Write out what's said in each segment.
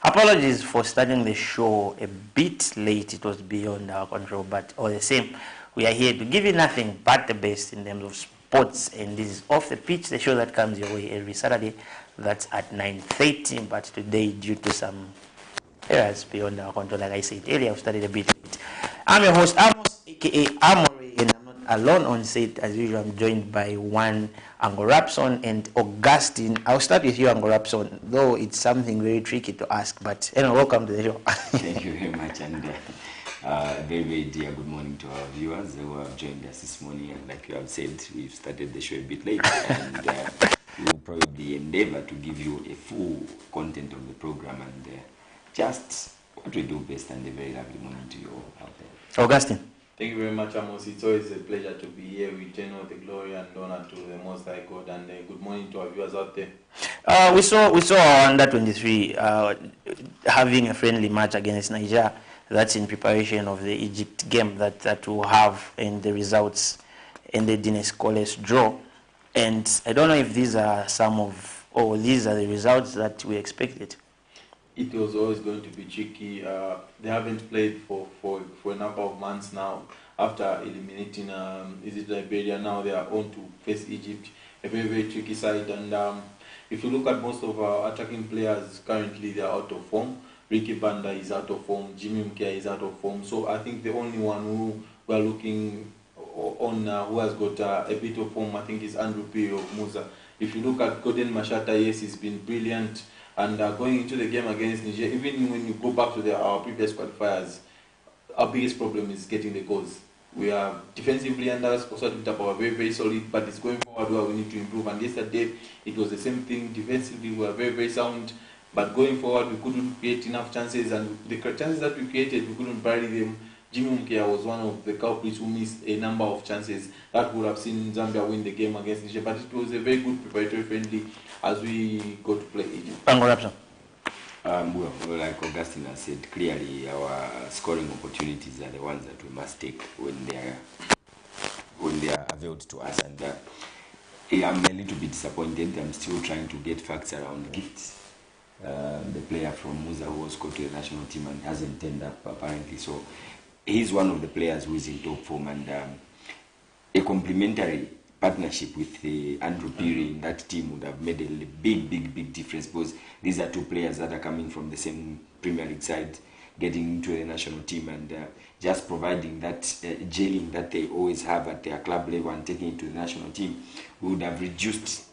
Apologies for starting the show a bit late. It was beyond our control, but all the same, we are here to give you nothing but the best in terms of sports. And this is Off the Pitch, the show that comes your way every Saturday. That's at 9:30. But today, due to some errors beyond our control, like I said earlier, I've started a bit late. I'm your host, Amos, aka Amory, and I'm not alone on set as usual. I'm joined by one Ango Rapson and Augustine. I'll start with you, Ango Rapson, though it's something very tricky to ask, but anyway, welcome to the show. Thank you very much, and very, very dear good morning to our viewers who have joined us this morning. And like you have said, we've started the show a bit late, and we will probably endeavor to give you a full content of the program and just what we do best, and a very lovely morning to you all out there. Augustine. Thank you very much, Amos. It's always a pleasure to be here. We turn all the glory and honor to the Most High God, and good morning to our viewers out there. We saw our under 23 having a friendly match against Nigeria. That's in preparation of the Egypt game that we'll have, and the results ended in a scoreless draw. And I don't know if these are these are the results that we expected. It was always going to be tricky. They haven't played for a number of months now. After eliminating Liberia, now they are on to face Egypt, a very, very tricky side. And if you look at most of our attacking players currently, they are out of form. Ricky Banda is out of form. Jimmy Mkia is out of form. So I think the only one who we are looking on who has got a bit of form, I think, is Andrew P. of Musa. If you look at Gordon Mashata, yes, he's been brilliant. And going into the game against Nigeria, even when you go back to our previous qualifiers, our biggest problem is getting the goals. We are defensively under also very, very solid, but it's going forward where we need to improve. And yesterday, it was the same thing. Defensively, we were very, very sound, but going forward, we couldn't create enough chances, and the chances that we created, we couldn't bury them. Jimmy Mkia was one of the culprits who missed a number of chances that would have seen Zambia win the game against Nigeria. But it was a very good preparatory friendly as we go to play Egypt. Well, like Augustine has said, clearly our scoring opportunities are the ones that we must take when they are availed to us. And I'm a little bit disappointed. I'm still trying to get facts around Gifts, the player from Musa who was called to the national team and hasn't turned up apparently. So he's one of the players who is in top form, and a complementary partnership with Andrew Peary in that team would have made a big difference, because these are two players that are coming from the same Premier League side, getting into the national team, and just providing that gelling that they always have at their club level and taking it to the national team would have reduced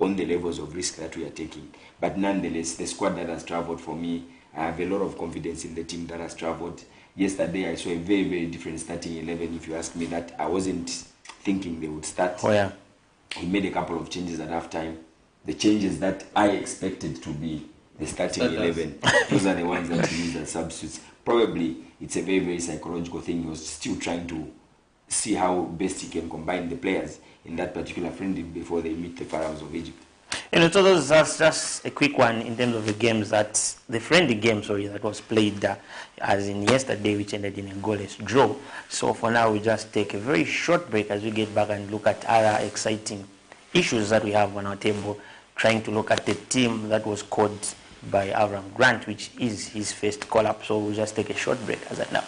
on the levels of risk that we are taking. But nonetheless, the squad that has traveled, for me, I have a lot of confidence in the team that has traveled. Yesterday, I saw a very, very different starting 11. If you ask me that, I wasn't thinking they would start. Oh, yeah. He made a couple of changes at halftime. The changes that I expected to be the starting 11, those are the ones that he used as substitutes. Probably it's a very, very psychological thing. He was still trying to see how best he can combine the players in that particular friendly before they meet the Pharaohs of Egypt. So that's just a quick one in terms of the games the friendly game, that was played as in yesterday, which ended in a goalless draw. So for now, we just take a very short break as we get back and look at other exciting issues that we have on our table, trying to look at the team that was called by Avram Grant, which is his first call-up. So we'll just take a short break as of now.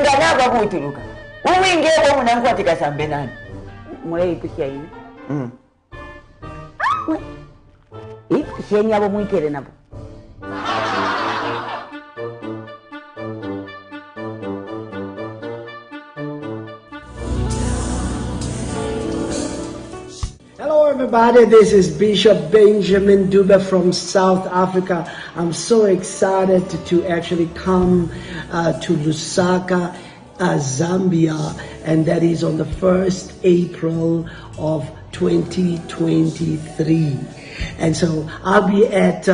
Wengana babutuluka. Uwingewo munankwati kasambe nani. Mwe ikushyaine. Ikushenya abo mwikere nabo. Hello everybody, this is Bishop Benjamin Dube from South Africa. I'm so excited to actually come to Lusaka, Zambia, and that is on the 1st April of 2023. And so I'll be at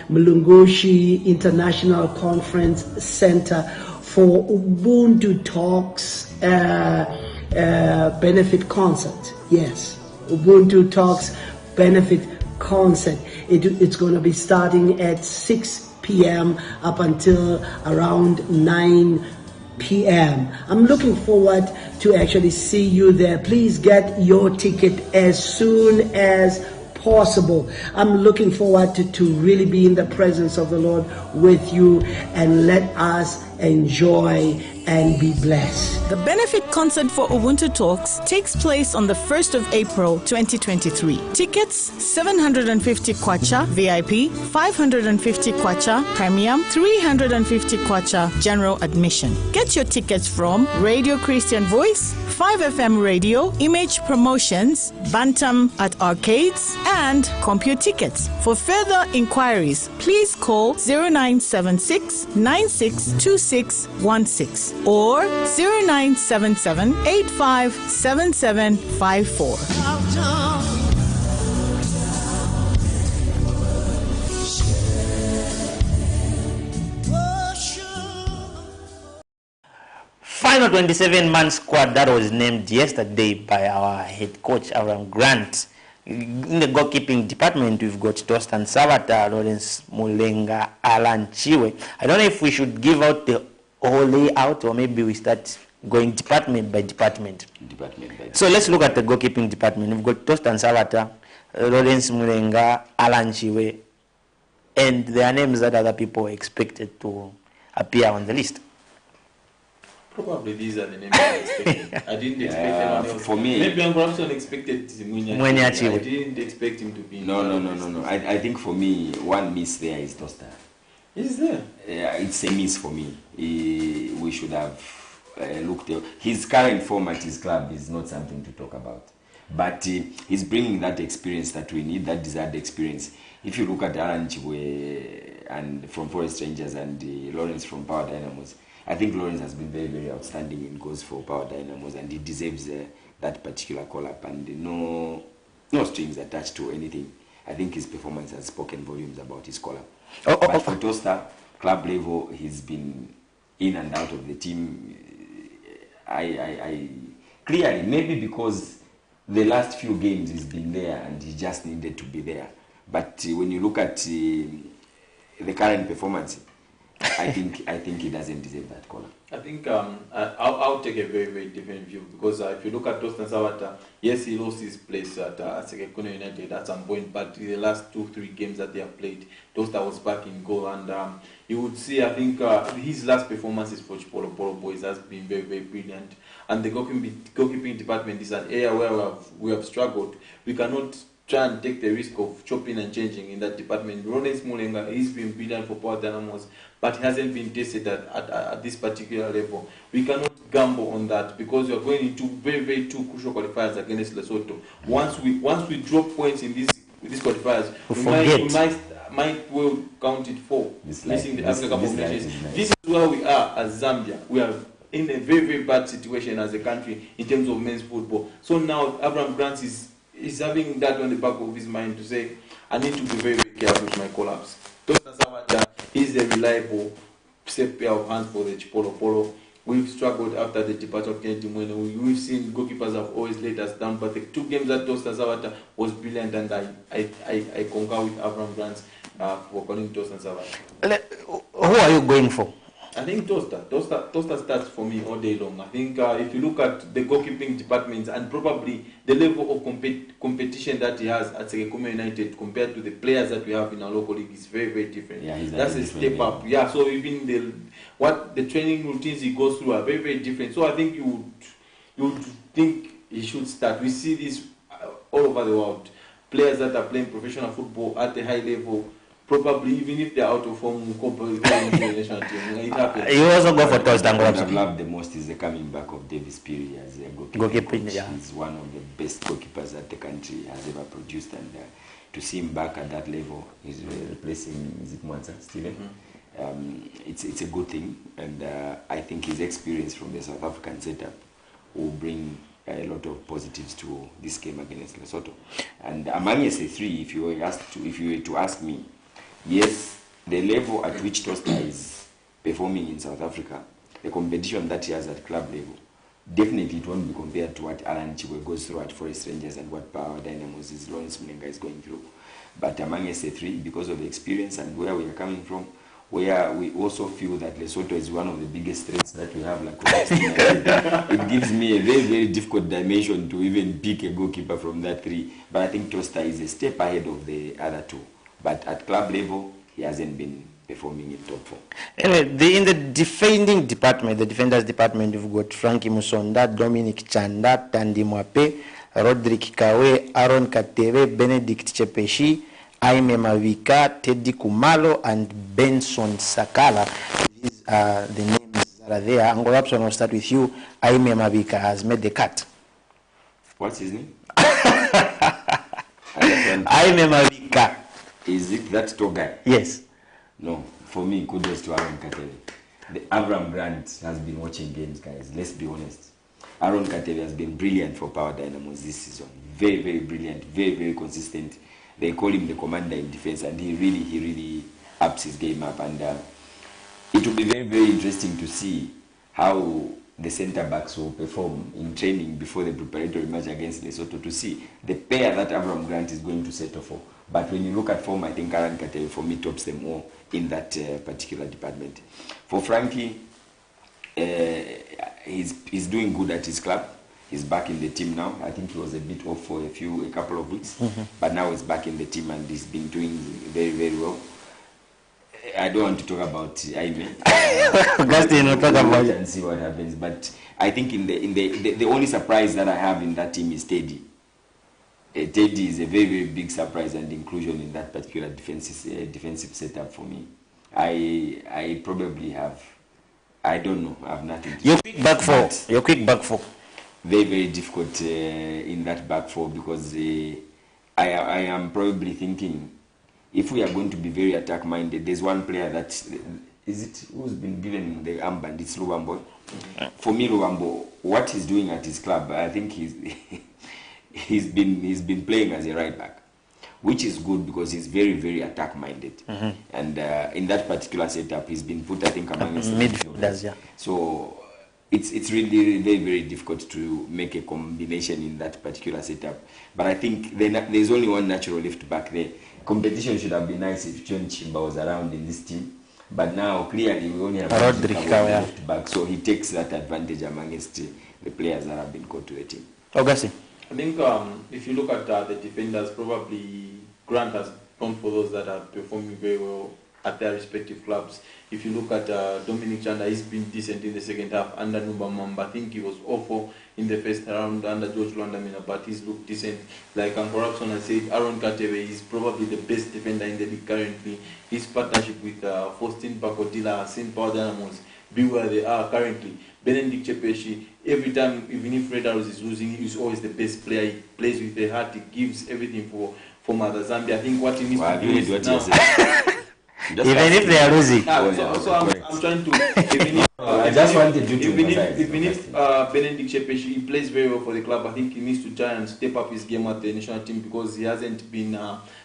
Mlungushi International Conference Center for Ubuntu Talks benefit concert. Yes. Ubuntu Talks benefit concert. It's going to be starting at 6 p.m. up until around 9 p.m. I'm looking forward to actually see you there. Please get your ticket as soon as possible. I'm looking forward to really be in the presence of the Lord with you, and let us enjoy and be blessed. The benefit concert for Ubuntu Talks takes place on the 1st of April 2023. Tickets 750 kwacha VIP, 550 kwacha premium, 350 kwacha general admission. Get your tickets from Radio Christian Voice, 5FM Radio, Image Promotions, Bantam at Arcades, and Compute Tickets. For further inquiries, please call 0976 962616 or 0977 857754. Final 27-man squad that was named yesterday by our head coach, Aaron Grant. In the goalkeeping department, we've got Tostan Savata, Lawrence Mulenga, Alan Chiwe. I don't know if we should give out the whole layout, or maybe we start going department by department. So let's look at the goalkeeping department. We've got Tostan Savata, Lawrence Mulenga, Alan Chiwe, and there are names that other people expected to appear on the list. Probably these are the names I expected. I didn't expect anyone else. For me, maybe I'm perhaps unexpected. I didn't expect him to be. No. I think for me, one miss there is Tosta. Is there? It's a miss for me. We should have looked at his current form at his club is not something to talk about. But he's bringing that experience that we need, that desired experience. If you look at Alan Chiwe and from Forest Rangers and Lawrence from Power Dynamos, I think Lawrence has been very, very outstanding in goals for Power Dynamos, and he deserves that particular call-up, and no strings attached to anything. I think his performance has spoken volumes about his call-up. But for Tosta, club level, he's been in and out of the team. I clearly, maybe because the last few games he's been there and he just needed to be there. But when you look at the current performance, I think he doesn't deserve that call. I think I'll take a very, very different view, because if you look at Tostan Savata, yes, he lost his place at Sekekune United at some point, but in the last 2-3 games that they have played, Tosta was back in goal, and you would see, I think his last performances for CHIPOLOPOLO boys has been very, very brilliant. And the goalkeeping department is an area where we have struggled. We cannot try and take the risk of chopping and changing in that department. Lawrence Mulenga, he's been brilliant for Power Dynamos, but he hasn't been tested at this particular level. We cannot gamble on that, because we are going into very, very two crucial qualifiers against Lesotho. Once we drop points in these qualifiers, we might well count it for missing the Africa Cup of Nations. This is where we are as Zambia. We are in a very, very bad situation as a country in terms of men's football. So now Abraham Grant is having that on the back of his mind to say, I need to be very, very careful with my collapse. Tostan Savata is a reliable, safe pair of hands for the CHIPOLOPOLO. We've struggled after the departure of Kennedy Mwene. We've seen goalkeepers have always let us down, but the 2 games that Tostan Savata was brilliant, and I concur with Abraham Grant for calling Tostan Savata. Who are you going for? I think Toaster starts for me all day long. I think if you look at the goalkeeping departments and probably the level of competition that he has at Sekekome United compared to the players that we have in our local league is very, very different. Yeah, that's a step up. Yeah, so even the training routines he goes through are very, very different. So I think you would think he should start. We see this all over the world. Players that are playing professional football at a high level, probably even if they're out of form, will go into the national team. It happens. You also go for Toaster. What I've loved the most is the coming back of Davis Piri as a goalkeeper. Yeah. He's one of the best goalkeepers that the country has ever produced, and to see him back at that level, he's replacing, is it Mwanza, Steven? It's a good thing, and I think his experience from the South African setup will bring a lot of positives to this game against Lesotho. And among SA3, if you were to ask me, yes, the level at which Toaster is performing in South Africa, the competition that he has at club level, definitely it won't be compared to what Alan Chibwe goes through at Forest Rangers and what Power Dynamos is Lawrence Mlenga is going through. But among SA3, because of the experience and where we are coming from, where we also feel that Lesotho is one of the biggest threats that we have, like it gives me a very, very difficult dimension to even pick a goalkeeper from that three. But I think Toaster is a step ahead of the other two. But at club level, he hasn't been performing in top form. Anyway, in the defending department, the defenders department, you've got Frankie Musonda, Dominic Chanda, Tandi Mwape, Roderick Kawe, Aaron Katebe, Benedict Chepeshi, Aime Mavika, Teddy Kumalo, and Benson Sakala. These are the names that are there. Angolapson, will start with you. Aime Mavika has made the cut. What's his name? Aime Mavika. Is it that tall guy? Yes. No. For me, kudos to Aaron Katebe. The Avram Grant has been watching games, guys. Let's be honest. Aaron Katebe has been brilliant for Power Dynamos this season. Very, very brilliant. Very, very consistent. They call him the commander in defense, and he really ups his game up. And it will be very, very interesting to see how the centre backs will perform in training before the preparatory match against Lesotho, to see the pair that Avram Grant is going to settle for. But when you look at form, I think Aaron Katebe, for me, tops them all in that particular department. For Frankie, he's doing good at his club. He's back in the team now. I think he was a bit off for a couple of weeks, but now he's back in the team and he's been doing very, very well. I don't want to talk about Aime. We'll talk about it and see what happens. But I think the only surprise that I have in that team is Teddy. Teddy is a very, very big surprise and inclusion in that particular defensive setup for me. I probably have, I don't know, I have nothing to Your quick back four. Very, very difficult in that back four, because I am probably thinking, if we are going to be very attack minded, there's one player that who's been given the armband. It's Lubambo. For me, Lubambo, what he's doing at his club, I think he's been playing as a right back, which is good because he's very, very attack minded. And in that particular setup, he's been put, I think, among midfielders. Yeah. So it's really very, very difficult to make a combination in that particular setup. But I think there's only one natural left back there. Competition should have been nice if John Chimba was around in this team. But now, clearly, we only have Roderick left back. So he takes that advantage amongst the players that have been called to the team. Augustine. I think if you look at the defenders, probably Grant has gone for those that are performing very well at their respective clubs. If you look at Dominic Chanda, he's been decent in the second half under Numba Mamba. I think he was awful in the first round under George Lwandamina, but he's looked decent. Like Ankorapson has said, Aaron Katebe is probably the best defender in the league currently. His partnership with Faustin Bakodila has seen Power Dynamos be where they are currently. Benedict Chepeshi, every time, even if Red Arrows is losing, he's always the best player. He plays with the heart, he gives everything for Mother Zambia. I think what he needs to do is now... Even if they are losing. So I'm trying to... I just wanted you to even if Benedict Chepeshi, he plays very well for the club, I think he needs to try and step up his game at the national team, because he hasn't been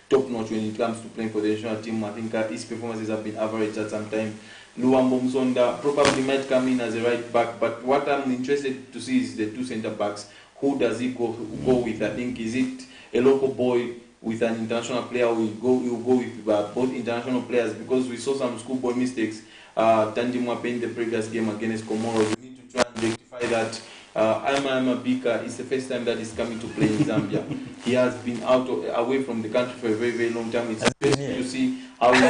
top-notch when it comes to playing for the national team. I think his performances have been average at some time. Luambo Msonda probably might come in as a right back, but what I'm interested to see is the two centre backs. Who does he go with? I think, is it a local boy with an international player? Will go with both international players, because we saw some schoolboy mistakes Tandimwape in the previous game against Comoros. We need to try and rectify that. Ama Bika is the first time that he's coming to play in Zambia. He has been away from the country for a very, very long time. It's interesting to see how he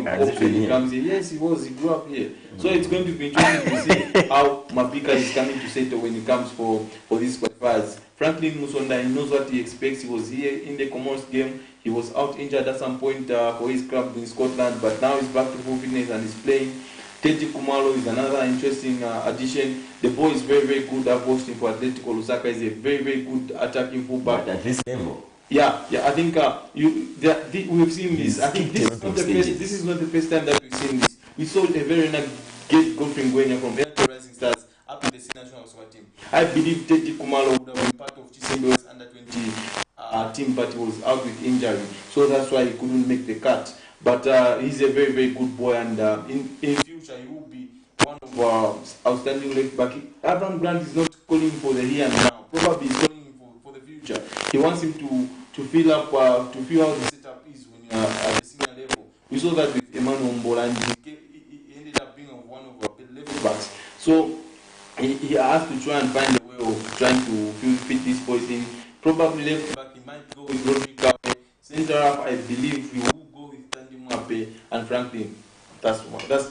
copes when he comes here. Yes, he grew up here. So it's going to be interesting to see how Mabika is coming to settle when he comes for these qualifiers. Franklin Musonda, he knows what he expects. He was here in the Comoros game. He was out injured at some point for his club in Scotland, but now he's back to full fitness and he's playing. Teti Kumalo is another interesting addition. The boy is very, very good. I've watched him for Atletico Lusaka. He's a very, very good attacking fullback. But at this level. Yeah. I think we've seen this. I think this is not the first time that we've seen this. We saw a very nice Godfrey Ngwenya from the Rising Stars up to the national squad team. I believe Teti Kumalo would have been part of Chisimbe's under-20 team, but he was out with injury. So that's why he couldn't make the cut. But he's a very, very good boy, and in future he will be one of our outstanding left back. Abraham Grant is not calling for the here and now. Probably he's calling him for the future. He wants him to fill up, to feel how the setup is when you are at the senior level. We saw that with Emmanuel Mbola, and he ended up being one of our left backs. So he has to try and find a way of trying to fit these boys in. Probably left back, he might go with Rodri Kawe. Centre half, I believe he will go with Tandimwape and Franklin. That's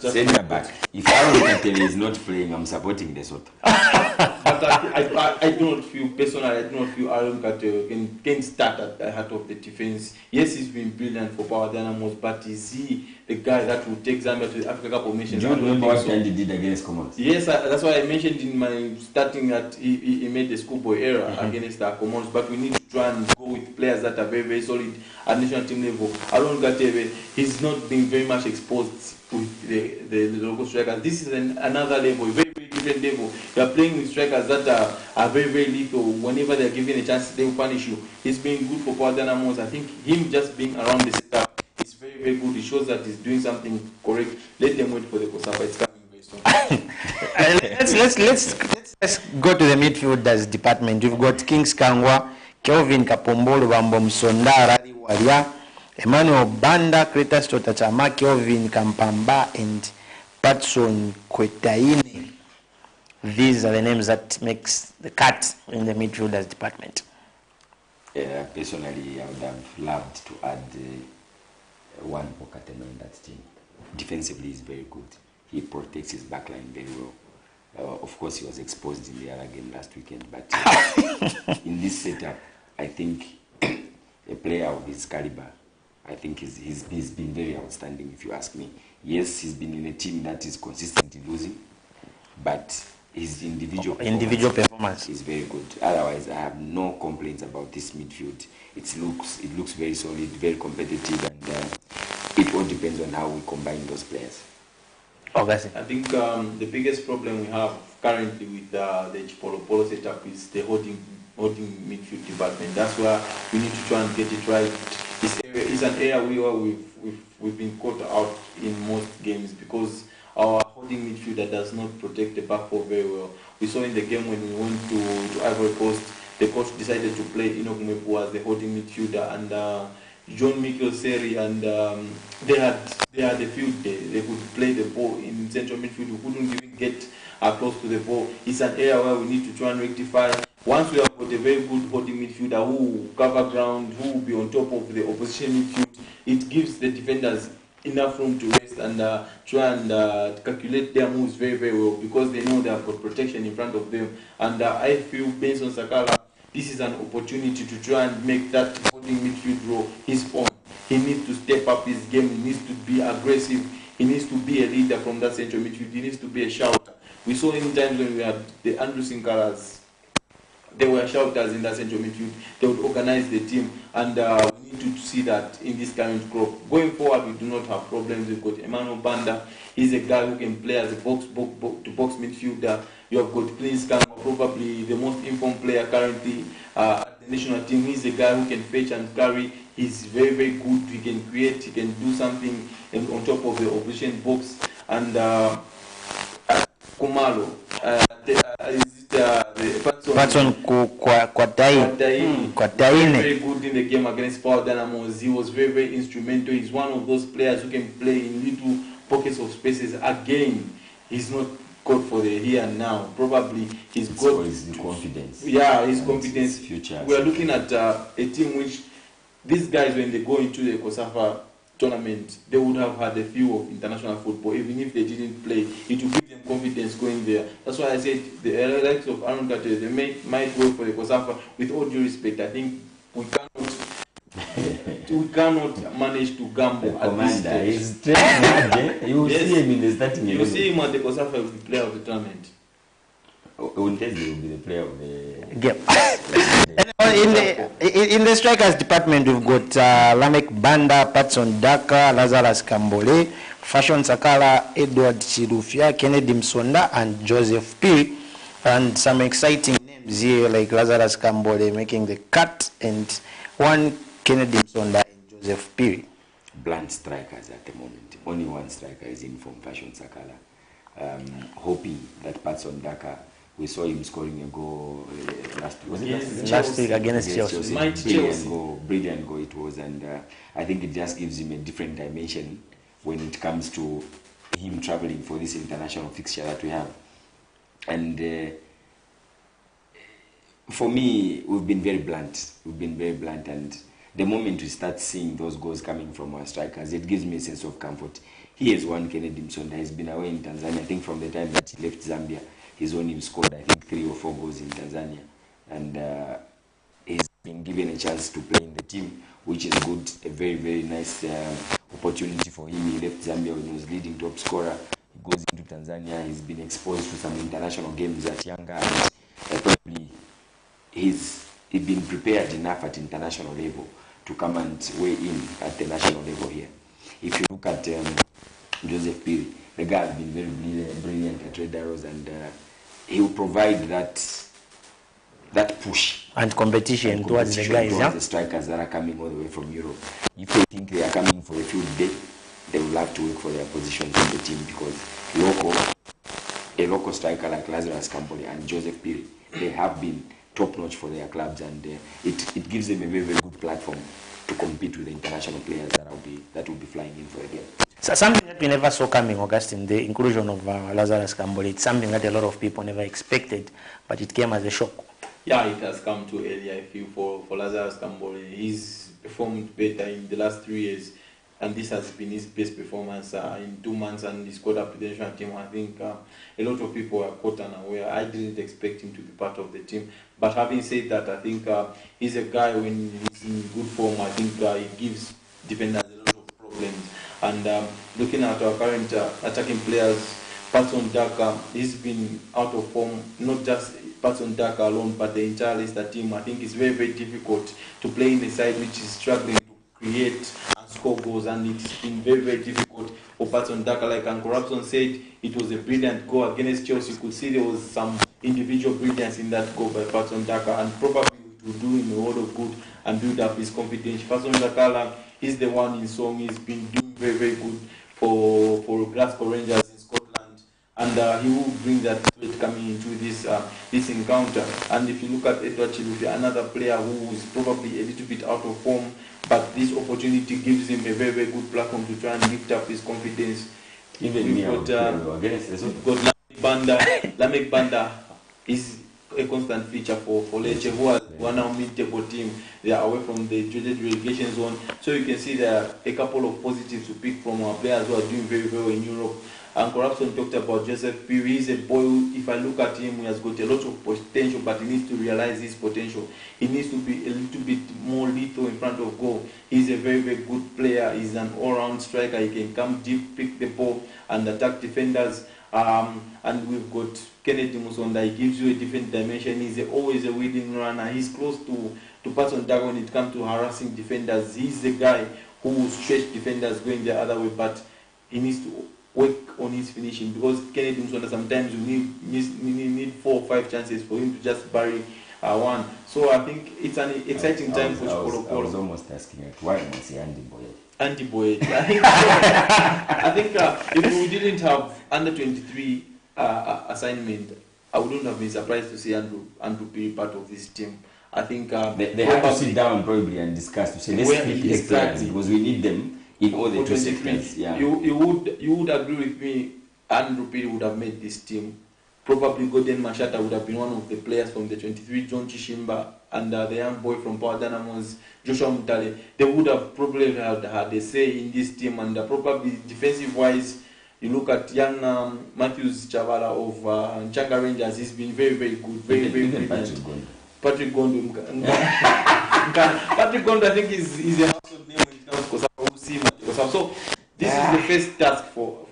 just centre back. If Aaron Katele is not playing, I'm supporting Lesotho. But I do not feel personally. I do not feel Aaron Katele can start at the heart of the defense. Yes, he's been brilliant for Power Dynamos, but is he the guy that will take Zambia to the Africa Cup of Nations? Do you remember what he did against Comoros? Yes, that's why I mentioned in my starting that he made the schoolboy error against the Comoros. But we need to try and go with players that are very, very solid at national team level. Aaron Katele, he's not been very much exposed with the local strikers. This is another level, a very, very different level. You are playing with strikers that are very, very lethal. Whenever they are given a chance, they will punish you. He's been good for Power Dynamos. I think him just being around the setup is very, very good. It shows that he's doing something correct. Let them wait for the Kosafa. It's coming very soon. Let's go to the midfielders department. We've got Kings Kangwa, Kelvin Kapombolo, Bambo Msonda, Rari Waria, Emmanuel Banda, Kretas Totachama, Kelvin Kampamba, and Patson Kwetaine. These are the names that makes the cut in the midfielders department. Personally, I would have loved to add one Okatema in that team. Defensively, he's very good. He protects his backline very well. Of course, he was exposed in the other game last weekend, but in this setup, I think a player of his caliber, I think he's been very outstanding, if you ask me. Yes, he's been in a team that is consistently losing, but his individual performance is very good. Otherwise, I have no complaints about this midfield. It looks very solid, very competitive, and it all depends on how we combine those players. I think the biggest problem we have currently with the CHIPOLOPOLO setup is the holding midfield department. That's where we need to try and get it right. This area is an area where we've been caught out in most games because our holding midfielder does not protect the back four very well. We saw in the game when we went to Ivory Coast, the coach decided to play Enoch Mwepu as the holding midfielder, and John Mikel Seri, and they had a field day. They could play the ball in central midfield. We couldn't even get close to the ball. It's an area where we need to try and rectify. Once we have got a very good holding midfielder who will cover ground, who will be on top of the opposition midfield, it gives the defenders enough room to rest and try and calculate their moves very, very well, because they know they have got protection in front of them. And I feel, based on Sakala, this is an opportunity to try and make that holding midfield role his own. He needs to step up his game. He needs to be aggressive. He needs to be a leader from that central midfield. He needs to be a shouter. We saw in times when we had the Andrew Sinkaras, they were shouters in that central midfield. They would organize the team, and we need to see that in this current crop. Going forward, we do not have problems. We've got Emmanuel Banda. He's a guy who can play as a box-to-box midfielder. You have got Clint Skamba, probably the most informed player currently at the national team. He's a guy who can fetch and carry. He's very, very good. He can create. He can do something on top of the opposition box. And Kumalo, Patson Kwetaine. Very good in the game against Power Dynamos. He was very, very instrumental. He's one of those players who can play in little pockets of spaces. Again, he's not got for the here and now. Probably he's got his confidence. Yeah, his confidence. His future. We are looking at a team which these guys, when they go into the COSAFA tournament, they would have had a feel of international football. Even if they didn't play, it would give them confidence going there. That's why I said the likes of Aaron Carter, they might go for the COSAFA. With all due respect, I think we cannot manage to gamble at this stage. He's training hard. You will see him in the starting. You will see him at the COSAFA with the player of the tournament. On Thursday, will be the player of the game. In the strikers department, we've got Lamek Banda, Patson Daka, Lazarus Kambole, Fashion Sakala, Edward Chirufia, Kennedy Msonda, and Joseph P. And some exciting names here like Lazarus Kambole making the cut, and one Kennedy Msonda and Joseph P. Blunt strikers at the moment. Only one striker is in from Fashion Sakala. Hoping that Patson Daka, we saw him scoring a goal last week against Chelsea. Brilliant goal it was, and I think it just gives him a different dimension when it comes to him traveling for this international fixture that we have. And for me, we've been very blunt. And the moment we start seeing those goals coming from our strikers, it gives me a sense of comfort. He has one Kennedy Msonda. He's been away in Tanzania. I think from the time that he left Zambia, he's only scored, I think, 3 or 4 goals in Tanzania. And he's been given a chance to play in the team, which is good. A very, very nice opportunity for him. He left Zambia when he was leading top scorer. He goes into Tanzania. He's been exposed to some international games at Yanga. And probably he's been prepared enough at international level to come and weigh in at the national level here. If you look at Joseph Piri, the guy has been very brilliant at Red Arrows, and he will provide that push and competition towards the guys, the strikers that are coming all the way from Europe. If they think they are coming for a field day, they will have to work for their positions in the team, because a local striker like Lazarus Kambole and Joseph Piri, they have been top-notch for their clubs, and it gives them a very, very good platform to compete with the international players that will be flying in for a game. So something that we never saw coming, Augustine, the inclusion of Lazarus Kambole, it's something that a lot of people never expected, but it came as a shock. Yeah, it has come too early, I feel, for Lazarus Kambole. He's performed better in the last 3 years, and this has been his best performance in 2 months, and he scored up with the national team. I think a lot of people are caught unaware. I didn't expect him to be part of the team. But having said that, I think he's a guy, when he's in good form, I think he gives defenders a lot of problems. And looking at our current attacking players, Patson Daka, he's been out of form, not just Patson Daka alone, but the entire Leicester team. I think it's very, very difficult to play in a side which is struggling to create and score goals, and it's been very, very difficult for Patson Daka. Like Uncle Robson said, it was a brilliant goal against Chelsea. You could see there was some individual brilliance in that goal by Patson Daka, and probably it will do him a lot of good and build up his confidence. Patson Daka is the one in song. He's been doing very, very good for Glasgow Rangers in Scotland, and he will bring that threat coming into this encounter. And if you look at Edward Chilufya, another player who is probably a little bit out of form, but this opportunity gives him a very, very good platform to try and lift up his confidence. Even we've got Lamek Banda is a constant feature for Lecce, who are now mid-table team. They are away from the dreaded relegation zone. So you can see there are a couple of positives to pick from our players who are doing very, very well in Europe. And Corruption talked about Joseph Piri. He's a boy who, if I look at him, he has got a lot of potential, but he needs to realize his potential. He needs to be a little bit more lethal in front of goal. He's a very, very good player. He's an all-round striker. He can come deep, pick the ball, and attack defenders. And we've got Kennedy Musonda. He gives you a different dimension. He's always a winning runner. He's close to Patson Daka when it comes to harassing defenders. He's the guy who will stretch defenders going the other way, but he needs to work on his finishing, because Kennedy Musonda, sometimes you need 4 or 5 chances for him to just bury one. So I think it's an exciting time for CHIPOLOPOLO. I was almost asking it, why was he Andy Boyd? Andy Boyd. I think if we didn't have under 23 assignment, I wouldn't have been surprised to see Andrew be part of this team. I think they have to sit down probably and discuss to say let's pick these players, because we need them in all the for two 23. sectors. Yeah. You would agree with me, Andrew Piri would have made this team. Probably Gordon Mashata would have been one of the players from the 23, John Chishimba, and the young boy from Power Dynamos, Joshua Mutale. They would have probably had a say in this team, and probably defensive-wise, you look at young Matthews Chavala of Nchanga Rangers, he's been very, very good, very brilliant. Patrick Gondo. Patrick Gondo, I think, is a household name when it comes to Kosawa. So this is the first task for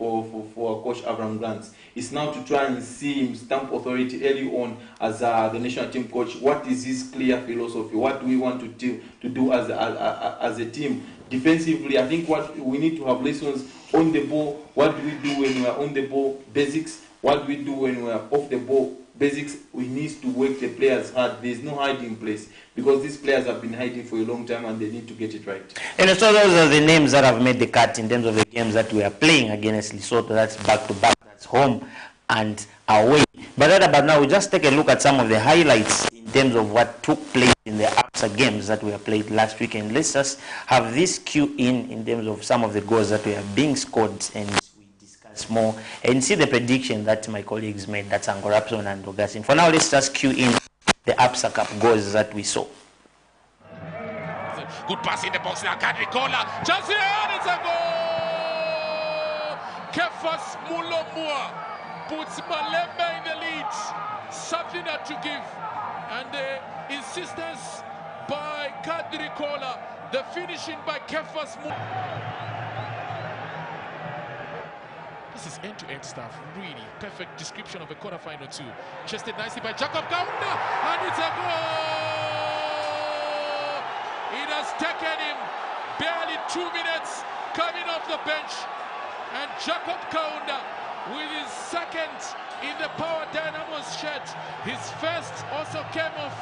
Coach Abraham Grant. It's now to try and see him stamp authority early on as the national team coach. What is his clear philosophy? What do we want to do as a team? Defensively, I think what we need to have lessons on the ball. What do we do when we are on the ball? Basics. What do we do when we are off the ball? Basics. We need to work the players hard. There is no hiding place because these players have been hiding for a long time and they need to get it right. And so those are the names that have made the cut in terms of the games that we are playing against Lesotho. That's back to back. That's home and away. But right about now, we just take a look at some of the highlights in terms of what took place in the APSA games that we have played last week. And let's just have this cue in terms of some of the goals that were being scored, and we discuss more and see the prediction that my colleagues made. That's Angorapson and Augustine. For now, let's just cue in the APSA Cup goals that we saw. Good pass in the box now, Kadrikola. Chance here, and it's a goal! Kefas Mulomua puts Malembe in the lead. Something that to give. And the insistence by Kadrikola. The finishing by Kefas Mulomua. This is end-to-end stuff, really. Perfect description of a quarterfinal too. Chested nicely by Jacob Kaunda, and it's a goal! It has taken him barely 2 minutes coming off the bench. And Jacob Kaunda with his second in the Power Dynamos shirt. His first also came off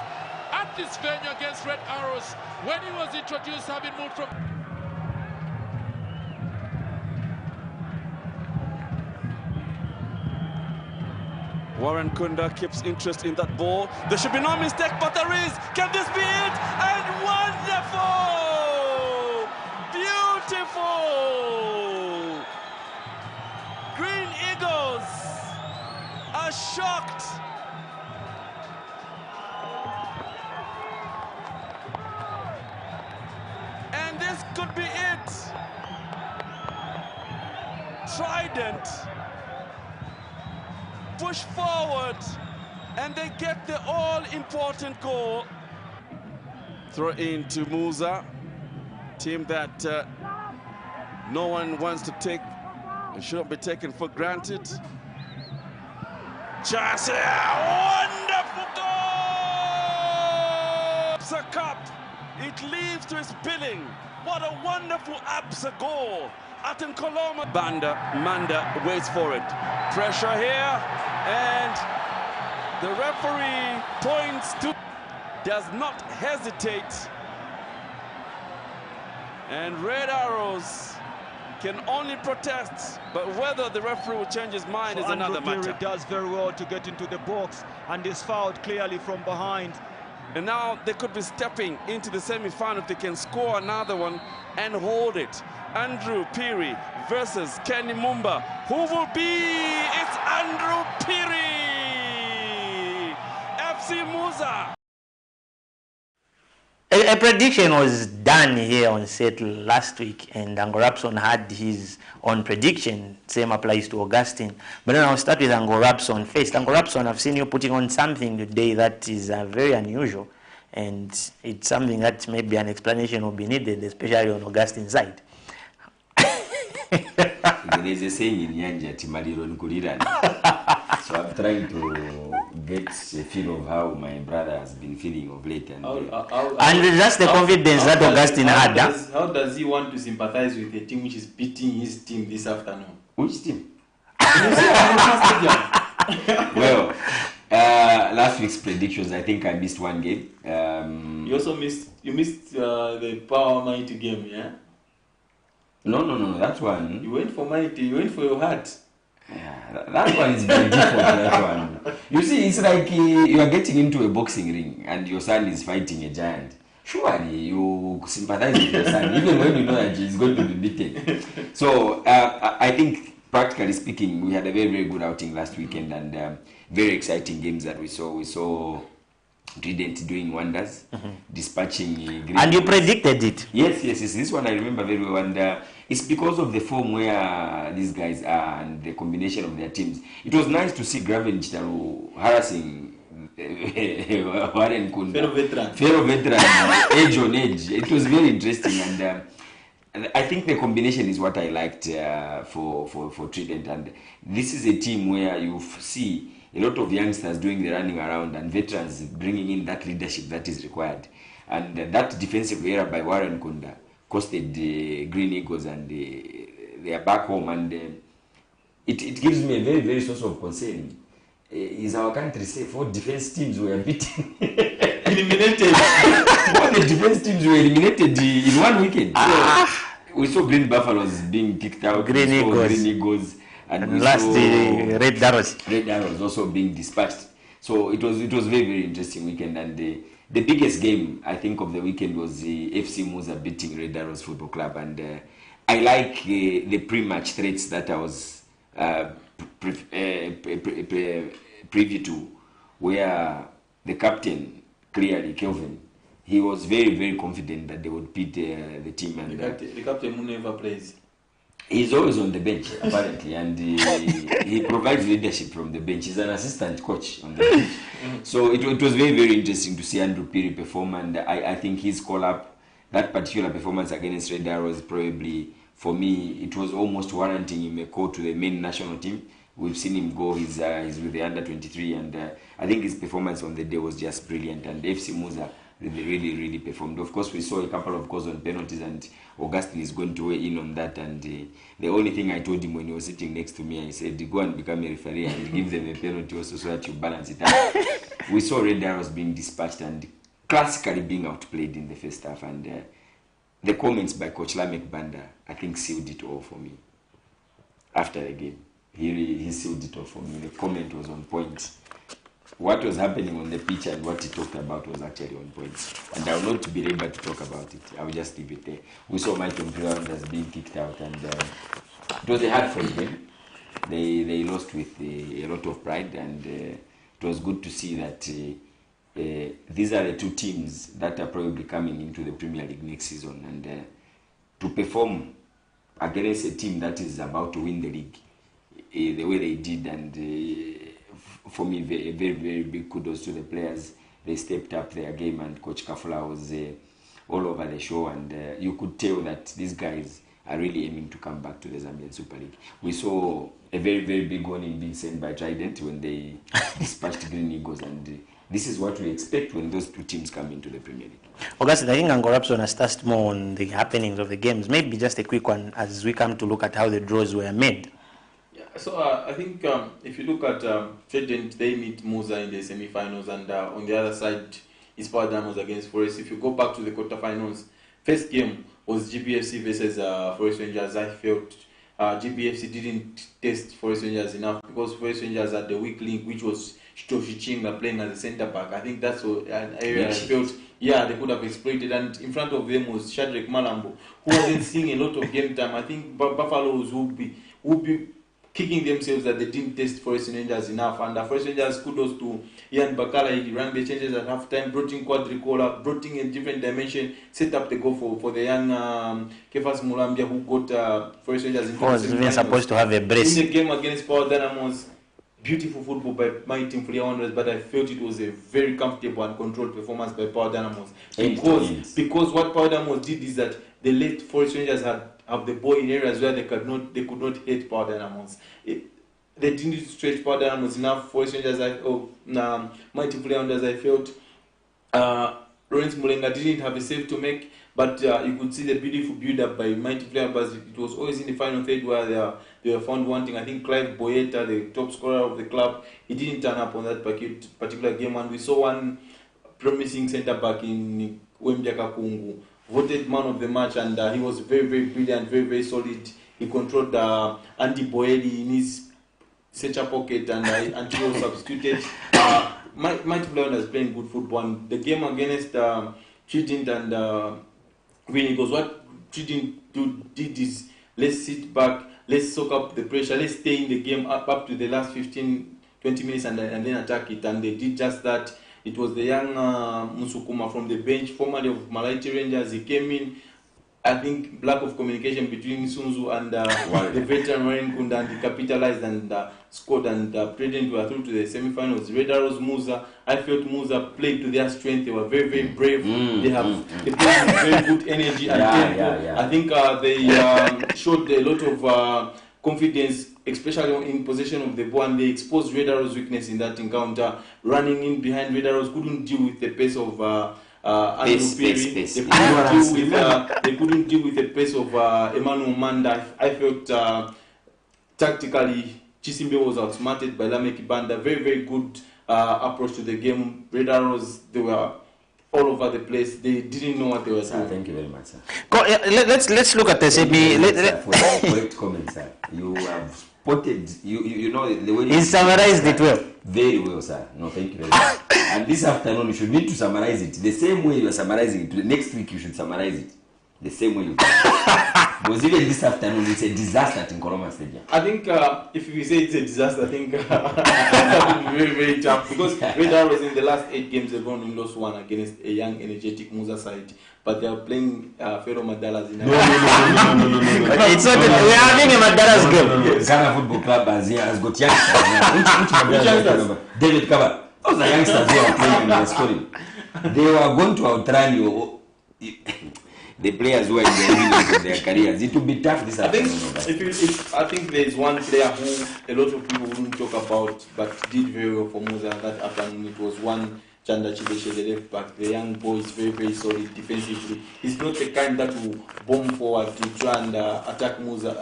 at this venue against Red Arrows when he was introduced, having moved from... Warren Kunda keeps interest in that ball. There should be no mistake, but there is. Can this be it? And wonderful! Beautiful! Green Eagles are shocked. And this could be it. Trident. Push forward, and they get the all-important goal. Throw in to Musa, team that no one wants to take, it shouldn't be taken for granted. Chance, wonderful goal! APSA Cup, it leads to its billing. What a wonderful APSA goal. Aten Koloma. Manda waits for it. Pressure here, and the referee points to, does not hesitate. And Red Arrows can only protest, but whether the referee will change his mind is another matter. He does very well to get into the box and is fouled clearly from behind. And now they could be stepping into the semi-final if they can score another one and hold it. Andrew Piri versus Kenny Mumba. Who will be? It's Andrew Piri! FC Musa. A prediction was done here on set last week, and Angorapson had his own prediction. Same applies to Augustine. But then I'll start with Angorapson first. Angorapson, I've seen you putting on something today that is very unusual, and it's something that maybe an explanation will be needed, especially on Augustine's side. There's a saying in Nyanja, Timaliro Nkulirani. So I'm trying to get a feel of how my brother has been feeling of late. And that's the confidence that Augustine had. How does he want to sympathize with a team which is beating his team this afternoon? Which team? Well, last week's predictions, I think I missed one game. You also missed the Power Mighty game, yeah? No, that one. You went for Mighty, you went for your heart. Yeah, that one is very different. That one. You see, it's like you are getting into a boxing ring and your son is fighting a giant. surely you sympathize with your son, even when you know that he's going to be beaten. So I think, practically speaking, we had a very, very good outing last weekend, and very exciting games that we saw. We saw Trident doing wonders, dispatching Green. And you predicted it. Yes. This one I remember very well, and it's because of the form where these guys are and the combination of their teams. It was nice to see Graven Chitaru harassing Warren Kunda. Fellow veteran, edge on edge. It was very interesting, and I think the combination is what I liked for Trident. And this is a team where you see a lot of youngsters doing the running around and veterans bringing in that leadership that is required. And that defensive error by Warren Kunda costed the Green Eagles, and they are back home. And it gives me a very, very source of concern. Is our country safe? What defense teams were beaten? Eliminated. All the defense teams were eliminated in one weekend. So we saw Green Buffaloes being kicked out. Green Eagles. And last Red Arrows. Red Arrows also being dispatched. So it was very, very interesting weekend. And the biggest game, I think, of the weekend was the FC Musa beating Red Arrows Football Club. And I like the pre-match threats that I was privy to, where the captain, clearly Kelvin, he was very, very confident that they would beat the team. And the captain who never plays. He's always on the bench, apparently, and he provides leadership from the bench. He's an assistant coach on the bench. So it was very, very interesting to see Andrew Piri perform, and I think his call-up, that particular performance against Red Arrows, probably, for me, it was almost warranting him a call to the main national team. We've seen him go, he's with the under-23, and I think his performance on the day was just brilliant, and FC Musa really, really performed. Of course, we saw a couple of goals on penalties, and Augustine is going to weigh in on that. And the only thing I told him when he was sitting next to me, I said, go and become a referee and give them a penalty also so that you balance it out. We saw Red Arrows being dispatched and classically being outplayed in the first half. And the comments by Coach Lamek Banda, I think, sealed it all for me. After the game, he sealed it all for me. The comment was on point. What was happening on the pitch and what he talked about was actually on point. And I will not be able to talk about it. I will just leave it there. We saw Mighty Rounders being kicked out, and it was a hard-fought game. They lost with a lot of pride, and it was good to see that these are the two teams that are probably coming into the Premier League next season, and to perform against a team that is about to win the league the way they did, and for me, very, very big kudos to the players. They stepped up their game, and Coach Kafula was all over the show, and you could tell that these guys are really aiming to come back to the Zambian Super League. We saw a very, very big warning being sent by Trident when they dispatched Green Eagles, and this is what we expect when those two teams come into the Premier League. Augustine, I think Angorapson has touched more on the happenings of the games. Maybe just a quick one as we come to look at how the draws were made. So I think if you look at Trident, they meet Musa in the semi-finals, and on the other side is Power Dynamos against Forest. If you go back to the quarterfinals, first game was GBFC versus Forest Rangers. I felt GBFC didn't test Forest Rangers enough because Forest Rangers had the weak link, which was Shitoshi Chinga playing as a centre back. I think that's an area I felt, they could have exploited. And in front of them was Shadrack Malambo, who wasn't seeing a lot of game time. I think Buffaloes would be kicking themselves that they didn't test Forest Rangers enough. And Forest Rangers, kudos to Ian Bakala. He ran the changes at half-time, brought in Quadricola, brought in a different dimension, set up the goal for the young Kefas Mulambia, who got Forest Rangers into the semi-finals. Supposed to have a brace. In the game against Power Dynamos, beautiful football by my team, Flia Wanderers, but I felt it was a very comfortable and controlled performance by Power Dynamos. Because what Power Dynamos did is that they let Forest Rangers have the ball in areas where they could not hit Power Dynamos. They didn't stretch Power Dynamos enough. Forest Rangers, Mighty Flia Wanderers, I felt Lawrence Mulenga didn't have a save to make, but you could see the beautiful build-up by Mighty Flia Wanderers. It was always in the final third where they were found wanting. I think Clive Boyeta, the top scorer of the club, he didn't turn up on that particular game, and we saw one promising centre-back in Wembiaka Kungu, voted man of the match, and he was very, very brilliant, very, very solid. He controlled Andy Boeli in his center pocket, and until he was substituted. Mighty Flia Wanderers playing good football. And the game against Trident and winning. Because what Trident did is, let's sit back, let's soak up the pressure, let's stay in the game up to the last 15-20 minutes and then attack it. And they did just that. It was the young Musukuma from the bench, formerly of Malaiti Rangers. He came in. I think lack of communication between Sunzu and the veteran Warren Kunda, and he capitalized and scored, and Trident were through to the semi-finals. Red Arrows Musa, I felt Musa played to their strength. They were very, very brave. They played with very good energy and tempo. I think they showed a lot of confidence, especially in possession of the ball, and they exposed Red Arrows' weakness in that encounter. Running in behind Red Arrows couldn't deal with the pace of Pace. They couldn't deal with the pace of Emmanuel Manda. I felt tactically Chisimbe was outsmarted by Lameki Banda. Very, very good approach to the game. Red Arrows, they were all over the place. They didn't know what they were doing. Thank you very much, sir. Let's look at the semi. For that correct comment, sir. You have spotted, you know the way he summarized it well. Very well, sir. No, thank you very much. And this afternoon, you should need to summarize it the same way you are summarizing it. Next week, you should summarize it the same way you can. Because even this afternoon, it's a disaster at Nkoloma Stadium. I think if we say it's a disaster, I think it's very, very tough. Because Red Arrows in the last 8 games, they've only lost 1 against a young, energetic Musa side. But they are playing Fero Madalas in It's not. We are having a Madalas game. Ghana Football Club has got youngsters. Which youngsters? David Kaba. Those are youngsters who are playing in the scoring. They were going to outrun you. The players who are in the beginning of their careers. It will be tough this afternoon. I think there is one player who a lot of people wouldn't talk about, but did very well for Musa that afternoon. It was one Chanda Chibeshe, the left back. The young boy is very, very solid defensively. He's not the kind that will bomb forward to try and attack Musa,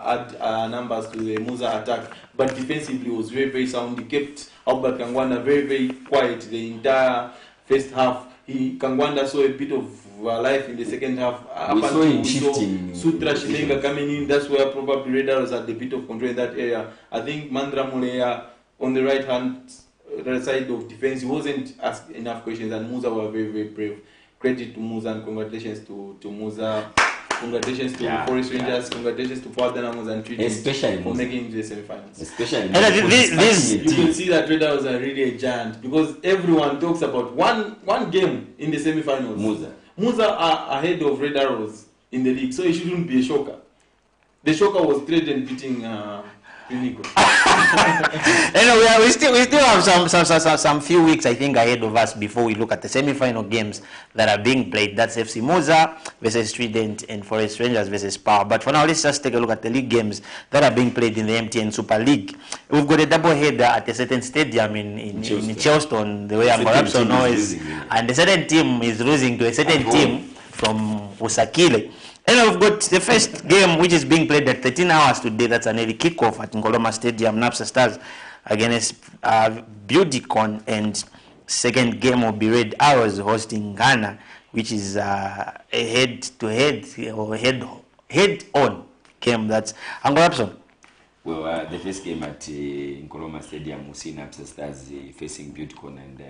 add numbers to the Musa attack. But defensively, was very, very sound. He kept Albert Kangwanda very, very quiet the entire first half. Kangwanda saw a bit of life in the second half. We saw him shifting. Sutra Shilenga coming in. That's where probably Red Arrows had a bit of control in that area. I think Mandra Muleya on the right side of defense, he wasn't asked enough questions, and Musa were very, very brave. Credit to Musa and congratulations to Musa. Congratulations to Forest Rangers. Congratulations to Power Dynamos and Trident, especially for making it to the semi-finals. Especially you can see that Red Arrows are really a giant, because everyone talks about one game in the semi-finals. Musa are ahead of Red Arrows in the league, so it shouldn't be a shocker. The shocker was Trident beating Unico. Anyway, we still have some few weeks, I think, ahead of us before we look at the semi-final games that are being played. That's FC Musa versus Trident and Forest Rangers versus Power. But for now, let's just take a look at the league games that are being played in the MTN Super League. We've got a double header at a certain stadium in Charleston, the way Uncle Rapson knows, and the certain team is losing to a certain team from Usakile. And we've got the first game, which is being played at 13 hours today. That's an early kickoff at Nkoloma Stadium. Napsa Stars against Beautycon, and second game will be Red Arrows hosting Ghana, which is a head-to-head or head-on game. That's Uncle Rapson. Well, the first game at Nkoloma Stadium, we'll see Napsa Stars facing Beautycon, and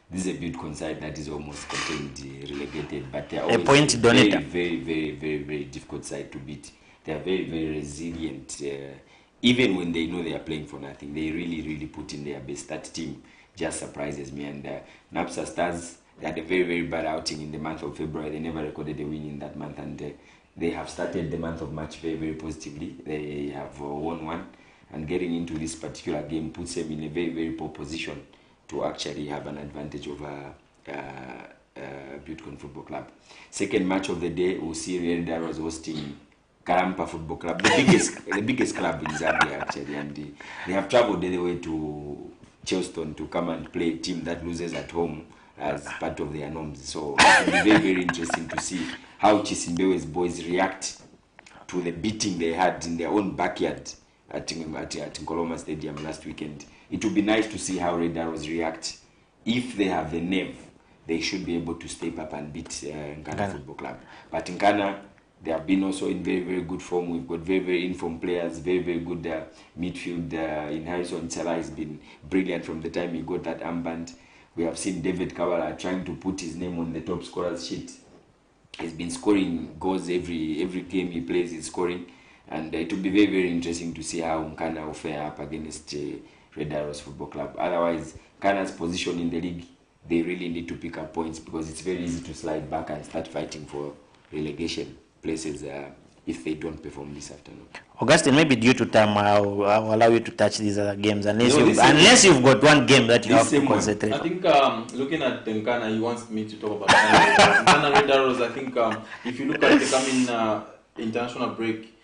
this is a Beautycon side that is almost contained, relegated, but they are always very difficult side to beat. They are very, very resilient. Even when they know they are playing for nothing, they really put in their best. That team just surprises me. And Napsa Stars, they had a very, very bad outing in the month of February. They never recorded a win in that month, and they have started the month of March very, very positively. They have won one, and getting into this particular game puts them in a very, very poor position to actually have an advantage over Beautycon Football Club. Second match of the day, we'll see Red Arrows hosting Karampa Football Club, the biggest club in Zambia actually, and they have traveled all the way to Charleston to come and play a team that loses at home as part of their norms. So it will be very, very interesting to see how Chisimbewe's boys react to the beating they had in their own backyard at Nkoloma Stadium last weekend. It would be nice to see how Red Arrows react. If they have the nerve, they should be able to step up and beat Nkana Football Club. But in Ghana, they have been also in very, very good form. We've got very, very informed players, very, very good midfield. In Harrison Salah has been brilliant from the time he got that armband. We have seen David Kabala trying to put his name on the top scorers sheet. He's been scoring goals every game he plays, he's scoring. And it will be very, very interesting to see how Nkana will fare up against Red Arrows Football Club. Otherwise, Nkana's position in the league, they really need to pick up points because it's very easy to slide back and start fighting for relegation places if they don't perform this afternoon. Augustine, maybe due to time, I'll allow you to touch these other games unless you've got one game that you have to concentrate. I think looking at Nkana, he wants me to talk about Nkana Red Arrows. I think if you look at the coming international break,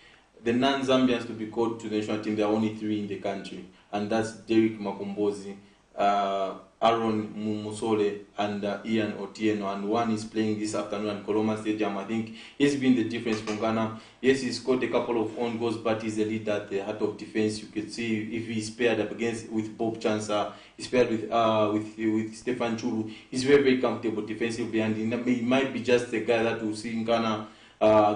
the non-Zambians to be called to the national team, there are only 3 in the country, and that's Derek Makombozi, Aaron Musole, and Ian Otieno, and one is playing this afternoon at Koloma Stadium. I think he's been the difference from Ghana. Yes, he scored a couple of own goals, but he's a leader at the heart of defense. You can see if he's paired up with Bob Chansa, he's paired with Stefan Chulu. He's very, very comfortable defensively, and he might be just the guy that will see in Ghana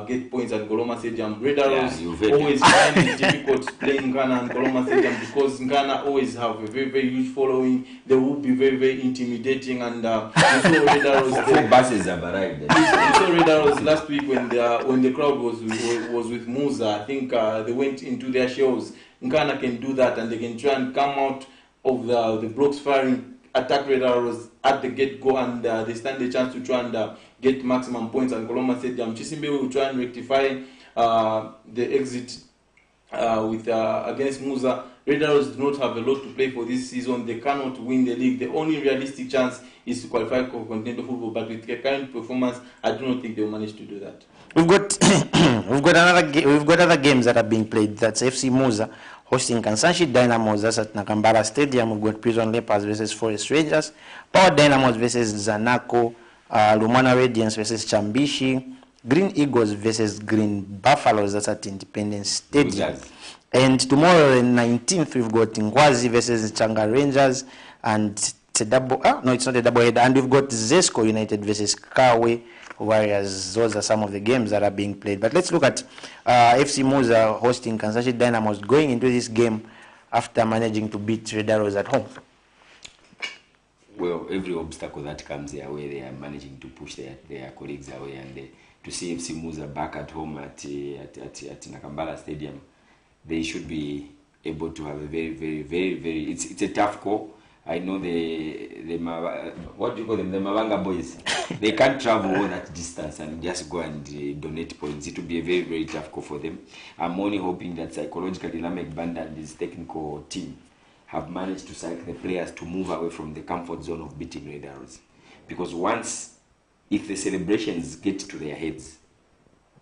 get points at Koloma Stadium. Red Arrows always find it difficult playing Ghana and Koloma Stadium because Ghana always have a very, very huge following. They will be very, very intimidating, and you saw Red Arrows. Buses have arrived. You saw Red Arrows last week when the crowd was with Musa. I think they went into their shells. Ghana can do that, and they can try and come out of the blocks firing, attack Red Arrows at the get-go, and they stand a chance to try and get maximum points at Koloma Stadium. Chisimbe will try and rectify the exit against Musa. Red Arrows do not have a lot to play for this season. They cannot win the league. The only realistic chance is to qualify for continental football, but with their current performance, I do not think they will manage to do that. We've got other games that are being played. That's FC Musa hosting Kansanshi Dynamos. That's at Nakambara Stadium. We've got Prison Leopards versus Forest Rangers, Power Dynamos versus Zanaco, Lumana Radiance versus Chambishi, Green Eagles versus Green Buffaloes. That's at Independence Stadium. And tomorrow, the 19th, we've got Ngwazi versus Changa Rangers, and it's not a double header. And we've got Zesco United versus Kawe Warriors. Those are some of the games that are being played. But let's look at FC Musa hosting Kansanshi Dynamos, going into this game after managing to beat Red Arrows at home. Well, every obstacle that comes their way, they are managing to push their colleagues away, and to see FC Musa back at home at Nakambala Stadium, they should be able to have a very, very, very, very. It's a tough call. I know what do you call them? The Mavanga boys. They can't travel all that distance and just go and donate points. It will be a very, very tough call for them. I'm only hoping that psychologically Lamek Banda and his technical team have managed to psych the players to move away from the comfort zone of beating Red Arrows. Because if the celebrations get to their heads,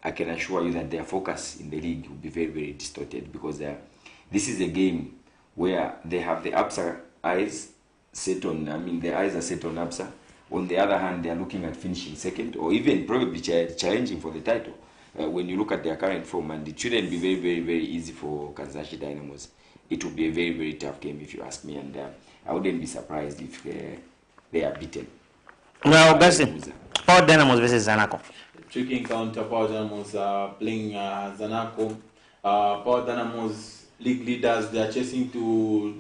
I can assure you that their focus in the league will be very, very distorted, because this is a game where they have the APSA eyes set on, the eyes are set on APSA. On the other hand, they are looking at finishing second, or even probably challenging for the title. When you look at their current form, and it shouldn't be very, very, very easy for Kansanshi Dynamos. It will be a very, very tough game if you ask me, and I wouldn't be surprised if they are beaten. Well, Power Dynamos versus Zanaco. Tricky encounter. Power Dynamos playing Zanaco. Power Dynamos league leaders, they are chasing for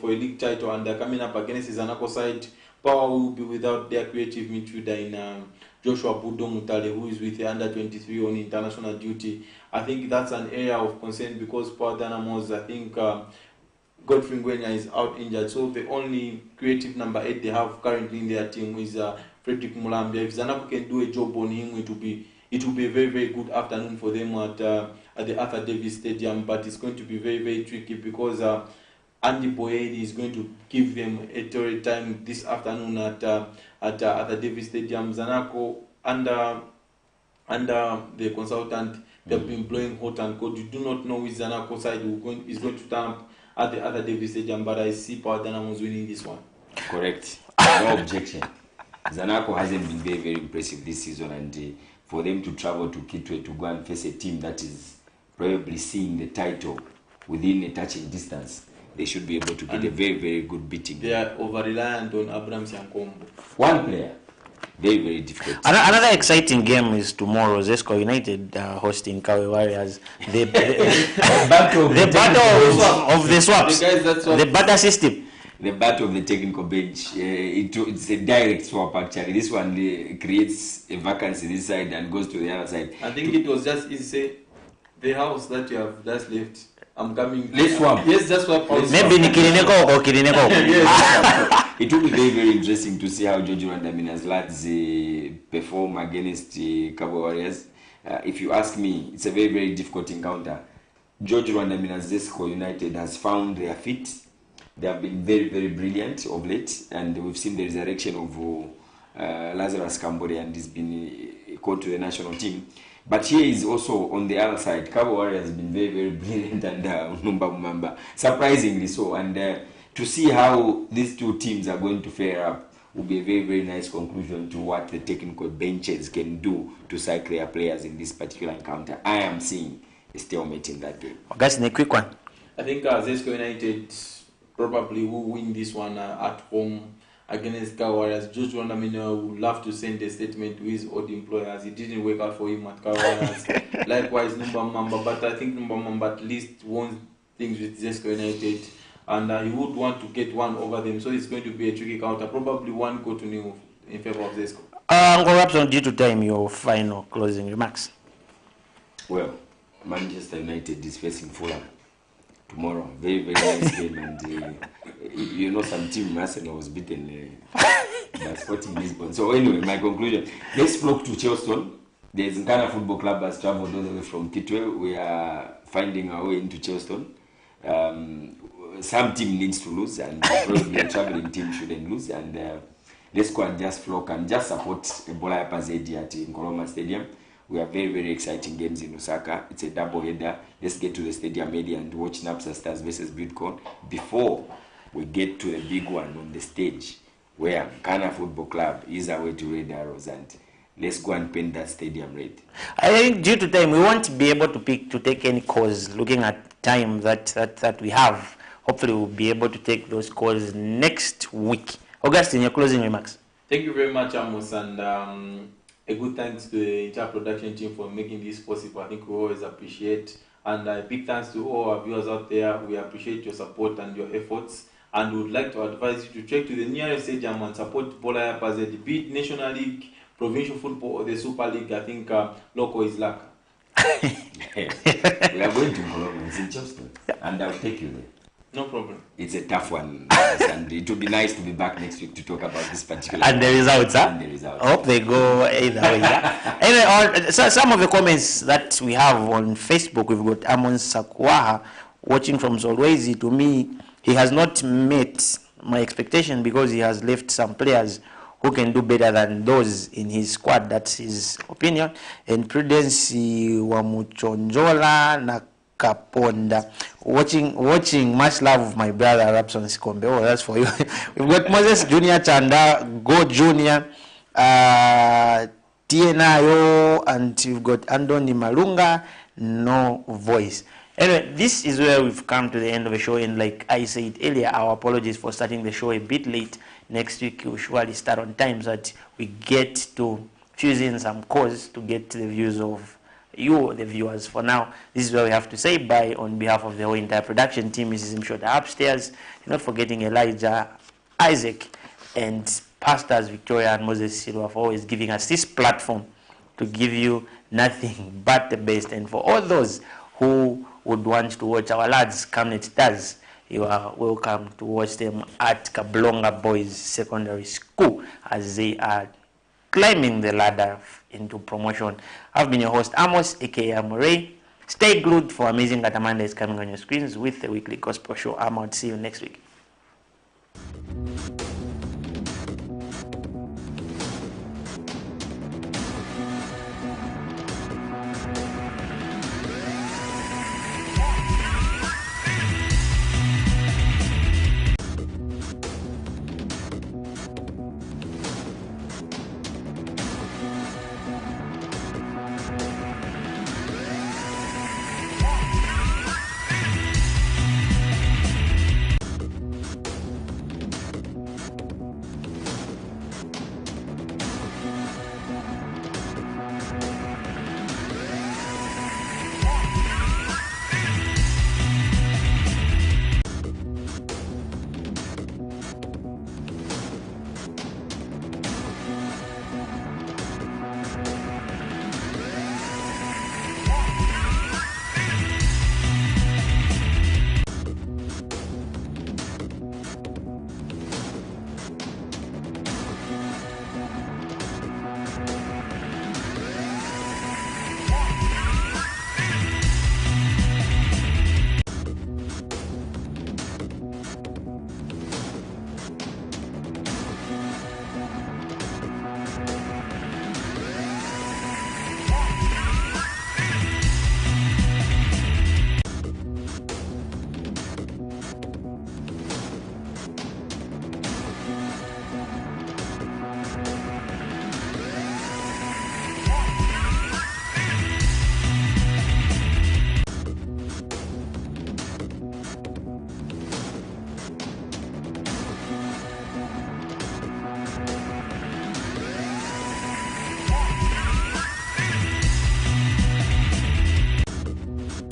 a league title, and they're coming up against the Zanaco side. Power will be without their creative midfielder in Joshua Budo Mutale, who is with the under-23 on international duty. I think that's an area of concern because Power Dynamos, I think Godfrey Ngwenya is out injured, so the only creative number 8 they have currently in their team is Frederick Mulambia. If Zanaco can do a job on him, it will be a very, very good afternoon for them at the Arthur Davis Stadium, but it's going to be very, very tricky because Andy Boyedi is going to give them a torrid time this afternoon at the Davis Stadium. Zanaco, under the consultant, they've been blowing hot and cold. You do not know which Zanaco side is going to turn up at the other Davis Stadium, but I see Power Dynamos winning this one. Correct. No objection. Zanaco hasn't been very, very impressive this season, and for them to travel to Kitwe to go and face a team that is probably seeing the title within a touching distance, they should be able to get a very, very good beating. They are over-reliant on Abrams Yankombo. One player. Very, very difficult. Another exciting game is tomorrow. Zesco United hosting Kawe Warriors. The battle of the swaps. The battle system. the battle of the technical bench. It's a direct swap actually. This one creates a vacancy this side and goes to the other side. I think it was just easy say, the house that you have just left, I'm coming. Let's swap. Yes, just swap. Maybe Nikirineko or Kirineko. Yes. It will be very, very interesting to see how George Rwandamina's lads perform against Cabo Warriors. If you ask me, it's a very, very difficult encounter. George Rwandamina's Zesco United has found their feet. They have been very, very brilliant of late, and we've seen the resurrection of Lazarus Kambore, and he's been called to the national team. But here is also on the other side, Cabo Warriors has been very, very brilliant under Numba Mumamba, surprisingly so. And to see how these two teams are going to fare up will be a very, very nice conclusion to what the technical benches can do to cycle their players in this particular encounter. I am seeing a stalemate in that game. Guys, in a quick one. I think Zesco United probably will win this one at home against Cabo Warriors. George Rwandamina would love to send a statement to his old employers. It didn't work out for him at Cabo Warriors. Likewise, Numba Mamba, but I think Numba Mamba at least won things with Zesco United, and he would want to get one over them. So it's going to be a tricky counter. Probably 1-0 in favor of Zesco. Uncle Rapson, due to time, your final closing remarks. Well, Manchester United is facing Fulham tomorrow. Very, very nice game. And you know, some team Arsenal was beaten by Sporting Lisbon. So anyway, my conclusion, let's flock to Chelsea. The Zinkana Football Club has traveled all the way from Kitwe. We are finding our way into Chelsea. Some team needs to lose, and probably a traveling team shouldn't lose. And let's go and just flock and just support Ebola Yapazedi at Nkoloma Stadium. We have very, very exciting games in Osaka. It's a double header. Let's get to the stadium area and watch Napsa Stars versus Bidcon before we get to the big one on the stage, where Ghana Football Club is away to Red Arrows, and let's go and paint that stadium red. I think due to time, we won't be able to take any calls looking at time that we have. Hopefully, we'll be able to take those calls next week. Augustine, your closing remarks. Thank you very much, Amos, and a good thanks to the entire production team for making this possible. I think we always appreciate, and a big thanks to all our viewers out there. We appreciate your support and your efforts, and we would like to advise you to check to the nearest stadium and support Bola Yapazedi, be it National League, Provincial Football, or the Super League. I think local is luck. We are going to Colombia. It's in Chelsea, and I'll take you there. No problem. It's a tough one, and it would be nice to be back next week to talk about this particular. And the results, huh? And the results. I hope they go either way. Yeah? Anyway, so some of the comments that we have on Facebook, we've got Amon Sakwaha watching from Zolwezi. To me, he has not met my expectation because he has left some players who can do better than those in his squad. That's his opinion. And Prudence Wamuchonjola na Kaponda, watching much love of my brother Rapson Sikombe. Oh, that's for you. We've got Moses Junior Chanda, Go Junior, TNIO, and we've got Andoni Malunga, no voice. Anyway, this is where we've come to the end of the show, and like I said earlier, our apologies for starting the show a bit late. Next week we'll surely start on time so that we get to fuse in some calls to get to the views of you, the viewers. For now, this is where we have to say bye on behalf of the whole entire production team. Mrs. Mshota upstairs, not forgetting Elijah, Isaac, and Pastors Victoria and Moses Silva for always giving us this platform to give you nothing but the best. And for all those who would want to watch our lads, Camnet Stars, you are welcome to watch them at Kablonga Boys Secondary School as they are climbing the ladder into promotion. I've been your host, Amos, aka Amore. Stay glued for amazing Gatamanda is coming on your screens with the weekly gospel show. I'm out. See you next week.